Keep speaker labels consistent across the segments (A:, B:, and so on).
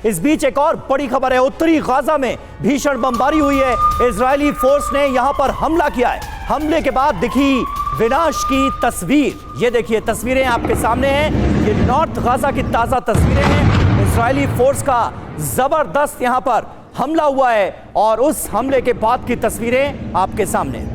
A: इस बीच एक और बड़ी खबर है, उत्तरी गाजा में भीषण बमबारी हुई है। इजरायली फोर्स ने यहां पर हमला किया है। हमले के बाद दिखी विनाश की तस्वीर। ये देखिए तस्वीरें आपके सामने हैं, ये नॉर्थ गाजा की ताजा तस्वीरें हैं। इजरायली फोर्स का जबरदस्त यहां पर हमला हुआ है और उस हमले के बाद की तस्वीरें आपके सामने।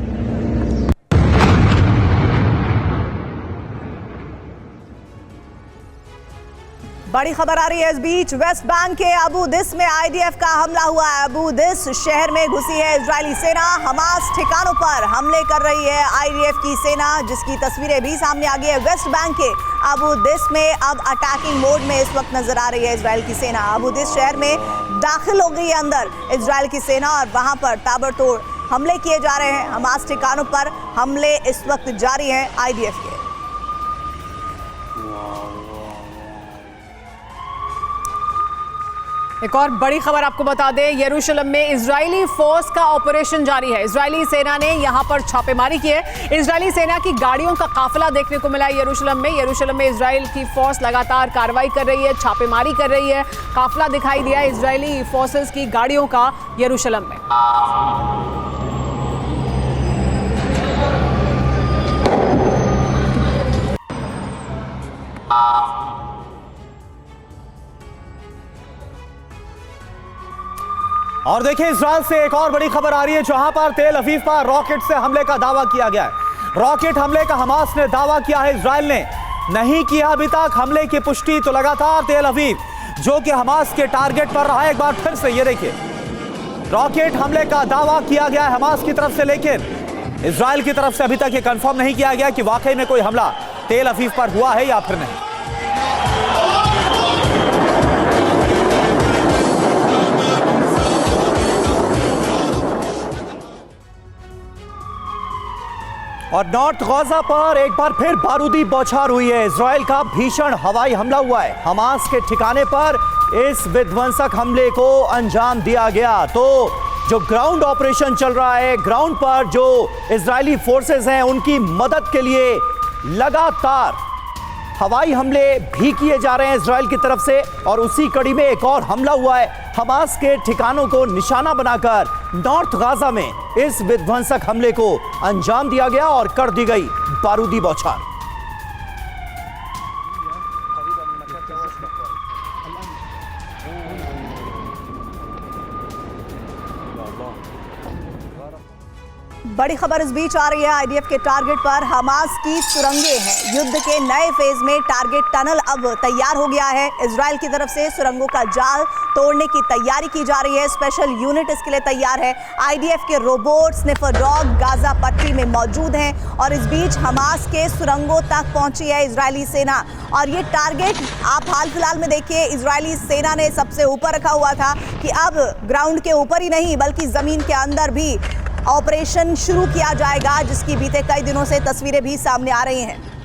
B: बड़ी खबर आ रही है इस बीच, वेस्ट बैंक के अबू दिस में आईडीएफ का हमला हुआ है। अबू दिस शहर में घुसी है इजरायली सेना। हमास ठिकानों पर हमले कर रही है आईडीएफ की सेना, जिसकी तस्वीरें भी सामने आ गई है। वेस्ट बैंक के अबू दिस में अब अटैकिंग मोड में इस वक्त नजर आ रही है इजराइल की सेना। अबू दिस शहर में दाखिल हो गई है अंदर इजराइल की सेना और वहां पर ताबड़तोड़ हमले किए जा रहे हैं। हमास ठिकानों पर हमले इस वक्त जारी हैं आईडीएफ के।
C: एक और बड़ी खबर आपको बता दें, यरूशलेम में इजरायली फोर्स का ऑपरेशन जारी है। इजरायली सेना ने यहां पर छापेमारी की है। इजरायली सेना की गाड़ियों का काफिला देखने को मिला है यरूशलेम में। यरूशलेम में इजराइल की फोर्स लगातार कार्रवाई कर रही है, छापेमारी कर रही है। काफिला दिखाई दिया है इजरायली फोर्सेस की गाड़ियों का यरूशलेम में।
A: और देखिए इजराइल से एक और बड़ी खबर आ रही है, जहां पर तेल अवीव पर रॉकेट से हमले का दावा किया गया है। रॉकेट हमले का हमास ने दावा किया है, इजराइल ने नहीं किया अभी तक हमले की पुष्टि। तो लगातार तेल अवीव जो कि हमास के टारगेट पर रहा है, एक बार फिर से ये देखिए रॉकेट हमले का दावा किया गया है हमास की तरफ से, लेकिन इजराइल की तरफ से अभी तक ये कंफर्म नहीं किया गया कि वाकई में कोई हमला तेल अवीव पर हुआ है या फिर नहीं। और नॉर्थ गाजा पर एक बार फिर बारूदी बौछार हुई है। इजराइल का भीषण हवाई हमला हुआ है। हमास के ठिकाने पर इस विध्वंसक हमले को अंजाम दिया गया। तो जो ग्राउंड ऑपरेशन चल रहा है, ग्राउंड पर जो इजरायली फोर्सेस हैं, उनकी मदद के लिए लगातार हवाई हमले भी किए जा रहे हैं इजराइल की तरफ से। और उसी कड़ी में एक और हमला हुआ है। हमास के ठिकानों को निशाना बनाकर नॉर्थ गाजा में इस विध्वंसक हमले को अंजाम दिया गया और कर दी गई बारूदी बौछार।
B: बड़ी खबर इस बीच आ रही है, आईडीएफ के टारगेट पर हमास की सुरंगें हैं। युद्ध के नए फेज में टारगेट टनल अब तैयार हो गया है। इजराइल की तरफ से सुरंगों का जाल तोड़ने की तैयारी की जा रही है। स्पेशल यूनिट इसके लिए तैयार है। आईडीएफ के रोबोट, स्निफर डॉग गाजा पट्टी में मौजूद हैं और इस बीच हमास के सुरंगों तक पहुंची है इजरायली सेना। और ये टारगेट आप हाल फिलहाल में देखिए, इजरायली सेना ने सबसे ऊपर रखा हुआ था कि अब ग्राउंड के ऊपर ही नहीं बल्कि जमीन के अंदर भी ऑपरेशन शुरू किया जाएगा, जिसकी बीते कई दिनों से तस्वीरें भी सामने आ रही हैं।